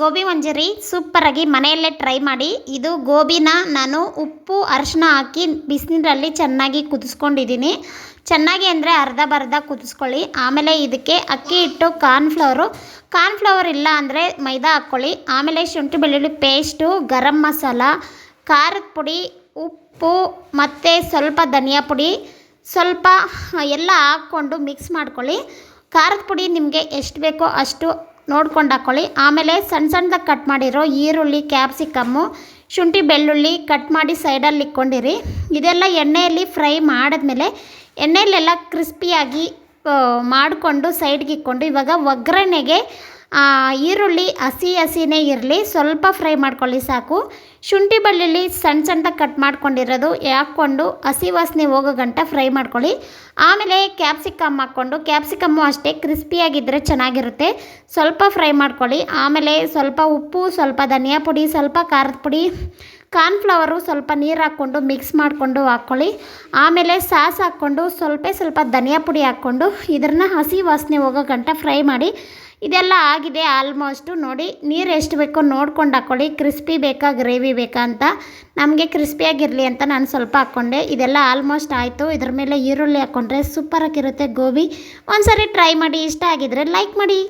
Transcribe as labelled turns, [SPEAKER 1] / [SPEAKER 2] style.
[SPEAKER 1] ಗೋಬಿ ಮಂಚೂರಿ ಸೂಪರಾಗಿ ಮನೆಯಲ್ಲೇ ಟ್ರೈ ಮಾಡಿ. ಇದು ಗೋಬಿನ ನಾನು ಉಪ್ಪು ಅರಿಶಿನ ಹಾಕಿ ಬಿಸಿನೀರಲ್ಲಿ ಚೆನ್ನಾಗಿ ಕುದಿಸ್ಕೊಂಡಿದ್ದೀನಿ. ಚೆನ್ನಾಗಿ ಅಂದರೆ ಅರ್ಧ ಕುದಿಸ್ಕೊಳ್ಳಿ. ಆಮೇಲೆ ಇದಕ್ಕೆ ಅಕ್ಕಿ ಹಿಟ್ಟು, ಕಾರ್ನ್ಫ್ಲವರ್ ಇಲ್ಲ ಅಂದರೆ ಮೈದಾ ಹಾಕ್ಕೊಳ್ಳಿ. ಆಮೇಲೆ ಶುಂಠಿ ಬೆಳ್ಳುಳ್ಳಿ ಪೇಸ್ಟು, ಗರಂ ಮಸಾಲ, ಖಾರದ ಪುಡಿ, ಉಪ್ಪು ಮತ್ತು ಸ್ವಲ್ಪ ಧನಿಯಾ ಪುಡಿ ಸ್ವಲ್ಪ ಎಲ್ಲ ಹಾಕ್ಕೊಂಡು ಮಿಕ್ಸ್ ಮಾಡ್ಕೊಳ್ಳಿ. ಖಾರದ ಪುಡಿ ನಿಮಗೆ ಎಷ್ಟು ಬೇಕೋ ಅಷ್ಟು ನೋಡ್ಕೊಂಡು ಹಾಕ್ಕೊಳ್ಳಿ. ಆಮೇಲೆ ಸಣ್ಣದಾಗಿ ಕಟ್ ಮಾಡಿರೋ ಈರುಳ್ಳಿ, ಕ್ಯಾಪ್ಸಿಕಮ್ಮು, ಶುಂಠಿ ಬೆಳ್ಳುಳ್ಳಿ ಕಟ್ ಮಾಡಿ ಸೈಡಲ್ಲಿ ಇಟ್ಕೊಂಡಿರಿ. ಇದೆಲ್ಲ ಎಣ್ಣೆಯಲ್ಲಿ ಫ್ರೈ ಮಾಡಿದ್ಮೇಲೆ ಎಣ್ಣೆಯಲ್ಲೆಲ್ಲ ಕ್ರಿಸ್ಪಿಯಾಗಿ ಮಾಡಿಕೊಂಡು ಸೈಡ್ಗೆ ಇಟ್ಕೊಂಡು ಇವಾಗ ಒಗ್ಗರಣೆಗೆ ಈರುಳ್ಳಿ ಹಸಿನೇ ಇರಲಿ, ಸ್ವಲ್ಪ ಫ್ರೈ ಮಾಡ್ಕೊಳ್ಳಿ ಸಾಕು. ಶುಂಠಿ ಬೆಳ್ಳುಳ್ಳಿ ಸಣ್ಣದಾಗಿ ಕಟ್ ಮಾಡ್ಕೊಂಡಿರೋದು ಹಾಕ್ಕೊಂಡು ಹಸಿ ವಾಸನೆ ಹೋಗೋ ಗಂಟ ಫ್ರೈ ಮಾಡ್ಕೊಳ್ಳಿ. ಆಮೇಲೆ ಕ್ಯಾಪ್ಸಿಕಮ್ ಹಾಕ್ಕೊಂಡು, ಕ್ಯಾಪ್ಸಿಕಮ್ಮು ಅಷ್ಟೇ ಕ್ರಿಸ್ಪಿಯಾಗಿದ್ದರೆ ಚೆನ್ನಾಗಿರುತ್ತೆ, ಸ್ವಲ್ಪ ಫ್ರೈ ಮಾಡ್ಕೊಳ್ಳಿ. ಆಮೇಲೆ ಸ್ವಲ್ಪ ಉಪ್ಪು, ಸ್ವಲ್ಪ ಧನಿಯಾ ಪುಡಿ, ಸ್ವಲ್ಪ ಖಾರದ ಪುಡಿ, ಕಾರ್ನ್ಫ್ಲವರು ಸ್ವಲ್ಪ ನೀರು ಹಾಕ್ಕೊಂಡು ಮಿಕ್ಸ್ ಮಾಡಿಕೊಂಡು ಹಾಕ್ಕೊಳ್ಳಿ. ಆಮೇಲೆ ಸಾಸ್ ಹಾಕ್ಕೊಂಡು ಸ್ವಲ್ಪ ಧನಿಯಾ ಪುಡಿ ಹಾಕ್ಕೊಂಡು ಇದನ್ನು ಹಸಿ ವಾಸನೆ ಹೋಗೋ ಗಂಟ ಫ್ರೈ ಮಾಡಿ. ಇದೆಲ್ಲ ಆಗಿದೆ ಆಲ್ಮೋಸ್ಟು. ನೋಡಿ, ನೀರು ಎಷ್ಟು ಬೇಕೋ ನೋಡ್ಕೊಂಡು ಹಾಕ್ಕೊಳ್ಳಿ. ಕ್ರಿಸ್ಪಿ ಬೇಕಾ ಗ್ರೇವಿ ಬೇಕಾ ಅಂತ. ನಮಗೆ ಕ್ರಿಸ್ಪಿಯಾಗಿರಲಿ ಅಂತ ನಾನು ಸ್ವಲ್ಪ ಹಾಕ್ಕೊಂಡೆ. ಇದೆಲ್ಲ ಆಲ್ಮೋಸ್ಟ್ ಆಯಿತು. ಇದ್ರ ಮೇಲೆ ಈರುಳ್ಳಿ ಹಾಕ್ಕೊಂಡ್ರೆ ಸೂಪರಾಗಿರುತ್ತೆ ಗೋಬಿ. ಒಂದ್ಸರಿ ಟ್ರೈ ಮಾಡಿ. ಇಷ್ಟ ಆಗಿದ್ರೆ ಲೈಕ್ ಮಾಡಿ.